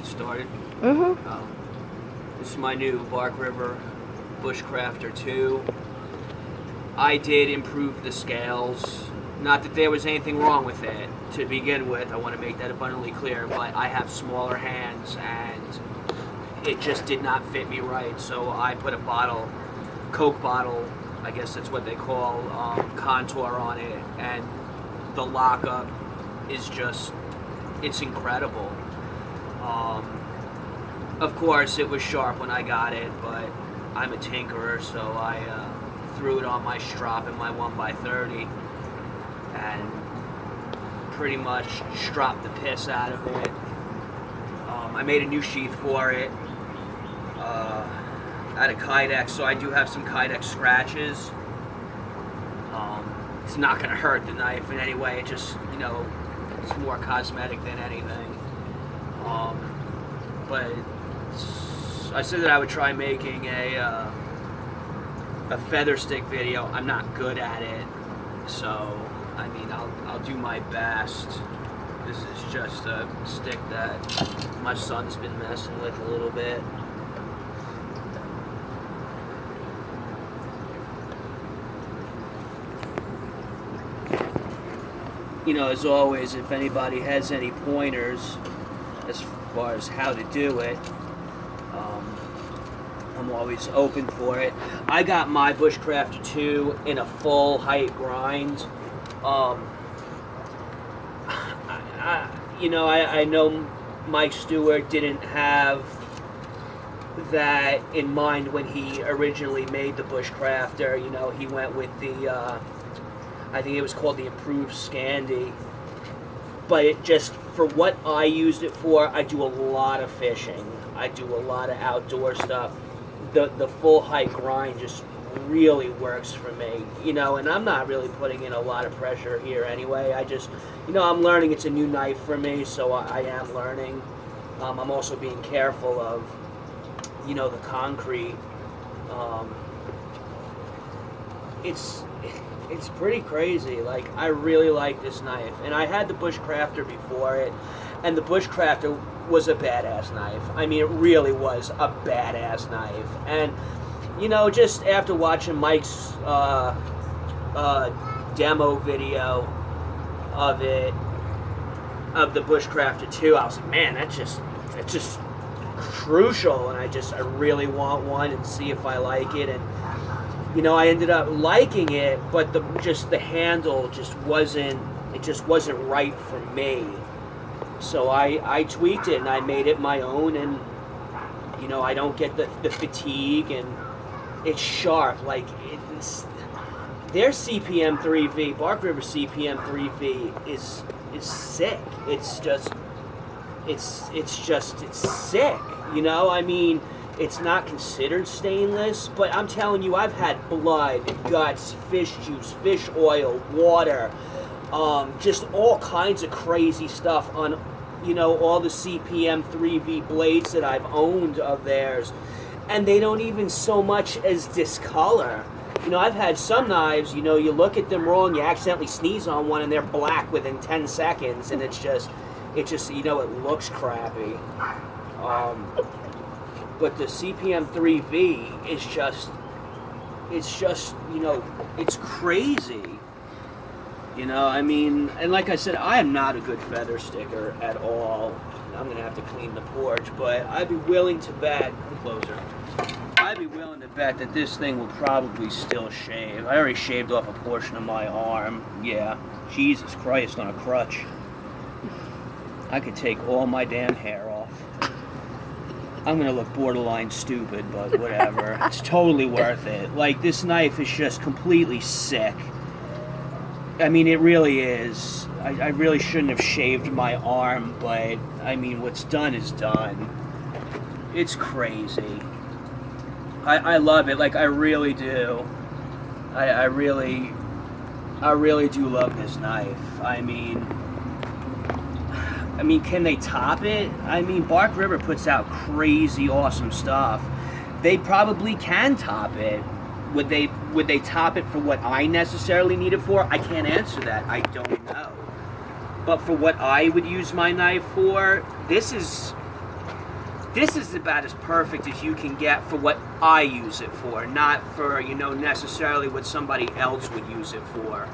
started? Mm-hmm. This is my new Bark River Bushcrafter 2. I did improve the scales. Not that there was anything wrong with it to begin with. I want to make that abundantly clear, but I have smaller hands and it just did not fit me right. So I put a bottle, Coke bottle, I guess that's what they call, contour on it, and the lockup is just, it's incredible. Of course, it was sharp when I got it, but I'm a tinkerer, so I threw it on my strop in my 1x30 and pretty much stropped the piss out of it. I made a new sheath for it out of Kydex, so I do have some Kydex scratches. It's not going to hurt the knife in any way. It just, you know, it's more cosmetic than anything. But I said that I would try making a feather stick video. I'm not good at it, so I mean I'll do my best. This is just a stick that my son's been messing with a little bit. You know, as always, if anybody has any pointers as far as how to do it, I'm always open for it. I got my Bushcrafter 2 in a full height grind. I know Mike Stewart didn't have that in mind when he originally made the Bushcrafter. You know, he went with the, I think it was called the Improved Scandi. But it just, for what I used it for, I do a lot of fishing. I do a lot of outdoor stuff. The full height grind just really works for me, you know, and I'm not really putting in a lot of pressure here anyway. I just, you know, I'm learning. It's a new knife for me, so I am learning. I'm also being careful of, you know, the concrete. It's pretty crazy. Like, I really like this knife, and I had the Bushcrafter before it, and the Bushcrafter was a badass knife. I mean, it really was a badass knife. And you know, just after watching Mike's demo video of it, of the Bushcrafter 2, I was like, man, that's just crucial, and I really want one and see if I like it. And you know, I ended up liking it, but the handle just wasn't right for me. So I tweaked it and I made it my own, and you know, I don't get the fatigue, and it's sharp. Like, their CPM 3V, Bark River CPM 3V is sick. It's sick. You know, I mean, it's not considered stainless, but I'm telling you, I've had blood, guts, fish juice, fish oil, water, just all kinds of crazy stuff on, you know, all the CPM 3V blades that I've owned of theirs, and they don't even so much as discolor. You know, I've had some knives, you know, you look at them wrong, you accidentally sneeze on one and they're black within 10 seconds, and it's just, you know, it looks crappy. But the CPM 3V is just, you know, it's crazy. You know, I mean, and like I said, I am not a good feather sticker at all. I'm going to have to clean the porch, but I'd be willing to bet, I'd be willing to bet that this thing will probably still shave. I already shaved off a portion of my arm. Yeah, Jesus Christ, on a crutch. I could take all my damn hair off. I'm going to look borderline stupid, but whatever. It's totally worth it. Like, this knife is just completely sick. I mean, it really is. I really shouldn't have shaved my arm, but, I mean, what's done is done. It's crazy. I love it. Like, I really do. I really do love this knife. I mean, can they top it? I mean, Bark River puts out crazy awesome stuff. They probably can top it. Would they top it for what I necessarily need it for? I can't answer that. I don't know. But for what I would use my knife for, this is this is about as perfect as you can get for what I use it for, not for, you know, necessarily what somebody else would use it for,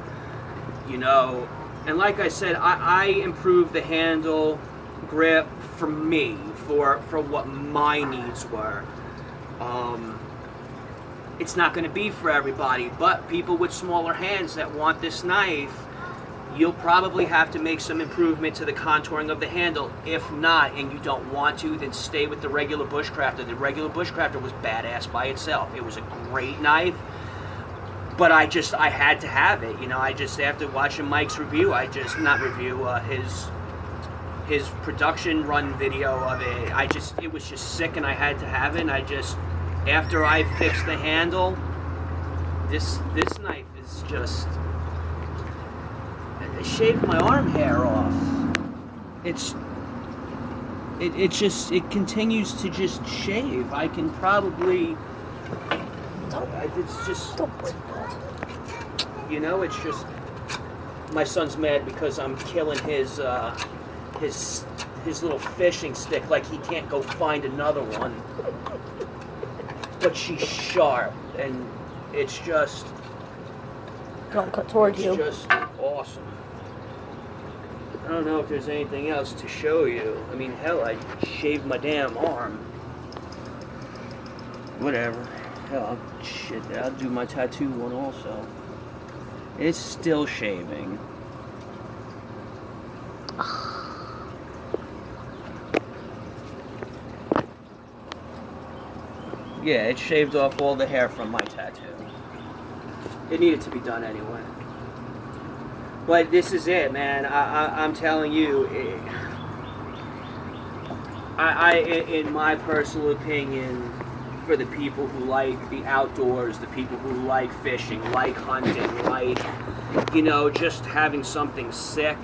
you know. And like I said, I improved the handle grip for me, for what my needs were. It's not going to be for everybody, but people with smaller hands that want this knife, you'll probably have to make some improvement to the contouring of the handle. If not, and you don't want to, then stay with the regular Bushcrafter. The regular Bushcrafter was badass by itself. It was a great knife, but I had to have it. You know, after watching Mike's review, his production run video of it, it was just sick, and I had to have it. And after I fixed the handle, this knife is just, I shaved my arm hair off. It continues to just shave. I can probably, it's just, Don't break that. You know, it's just, my son's mad because I'm killing his little fishing stick, like he can't go find another one. But she's sharp, and it's just, Don't cut toward you. It's just awesome. I don't know if there's anything else to show you. I mean, hell, I shaved my damn arm. Whatever. Hell, shit, I'll do my tattoo one also. It's still shaving. Yeah, it shaved off all the hair from my tattoo. It needed to be done anyway. But this is it, man. I'm telling you, in my personal opinion, for the people who like the outdoors, the people who like fishing, like hunting, like, you know, just having something sick.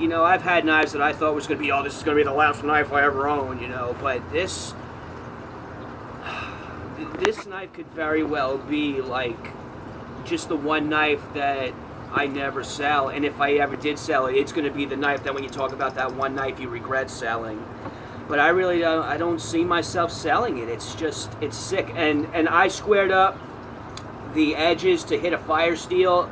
You know, I've had knives that I thought was going to be, oh, this is going to be the last knife I ever own, you know, but this knife could very well be like just the one knife that I never sell, and if I ever did sell it, it's going to be the knife that when you talk about that one knife you regret selling. But I really don't, I don't see myself selling it. It's just, it's sick. And I squared up the edges to hit a fire steel,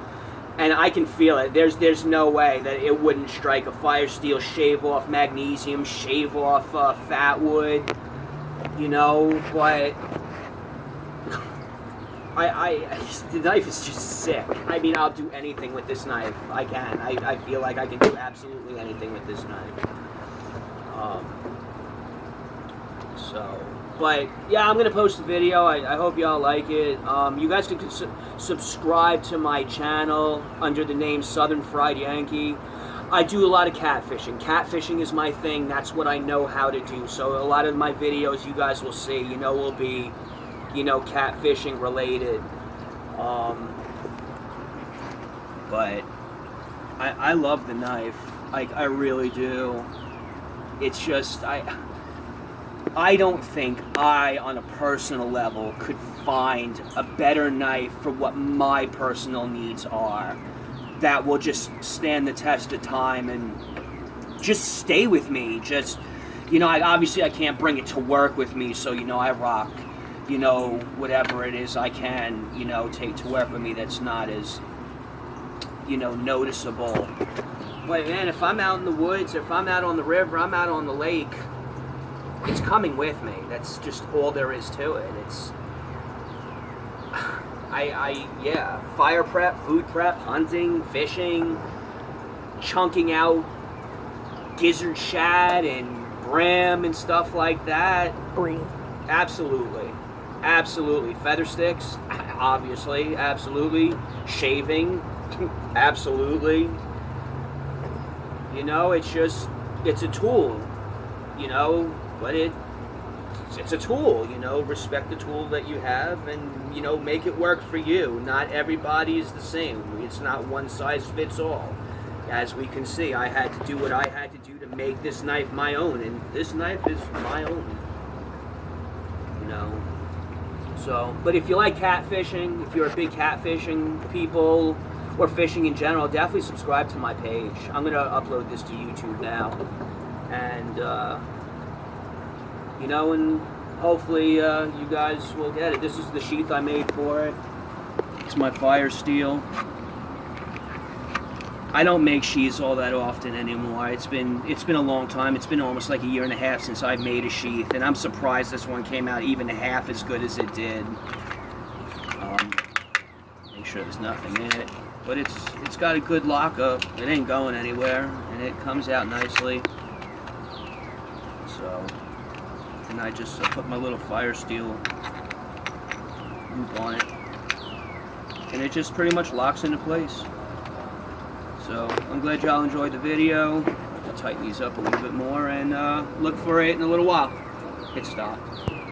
and I can feel it. There's no way that it wouldn't strike a fire steel, shave off magnesium, shave off fat wood, you know, but the knife is just sick. I mean, I'll do anything with this knife. I can. I feel like I can do absolutely anything with this knife. But yeah, I'm gonna post a video. I hope y'all like it. You guys can subscribe to my channel under the name Southern Fried Yankee. I do a lot of catfishing. Catfishing is my thing. That's what I know how to do. So a lot of my videos you guys will see, you know, will be, you know, catfishing related. But I love the knife. I really do. It's just, I don't think I, on a personal level, could find a better knife for what my personal needs are that will just stand the test of time and just stay with me. Just, you know, obviously I can't bring it to work with me, so, you know, I rock, you know, whatever it is I can, you know, take to work with me that's not as, you know, noticeable. But man, if I'm out in the woods, if I'm out on the river, I'm out on the lake, it's coming with me. That's just all there is to it. It's, yeah, fire prep, food prep, hunting, fishing, chunking out gizzard shad and brim and stuff like that. Breathe. Absolutely. Absolutely. Feather sticks, obviously, absolutely. Shaving, absolutely. You know, it's just, it's a tool, you know, but it's a tool, you know, respect the tool that you have and, you know, make it work for you. Not everybody is the same. It's not one size fits all. As we can see, I had to do what I had to do to make this knife my own, and this knife is my own, you know. So, but if you like catfishing, if you're a big catfishing people, or fishing in general, definitely subscribe to my page. I'm going to upload this to YouTube now. and you know, and hopefully you guys will get it. This is the sheath I made for it. It's my fire steel. I don't make sheaths all that often anymore. It's been a long time. It's been almost like a year and a half since I've made a sheath, and I'm surprised this one came out even half as good as it did. Make sure there's nothing in it, but it's got a good lockup. It ain't going anywhere, and it comes out nicely. So, and I just put my little fire steel loop on it, and it just pretty much locks into place. So I'm glad y'all enjoyed the video. I'll tighten these up a little bit more and look for it in a little while. Hit stop.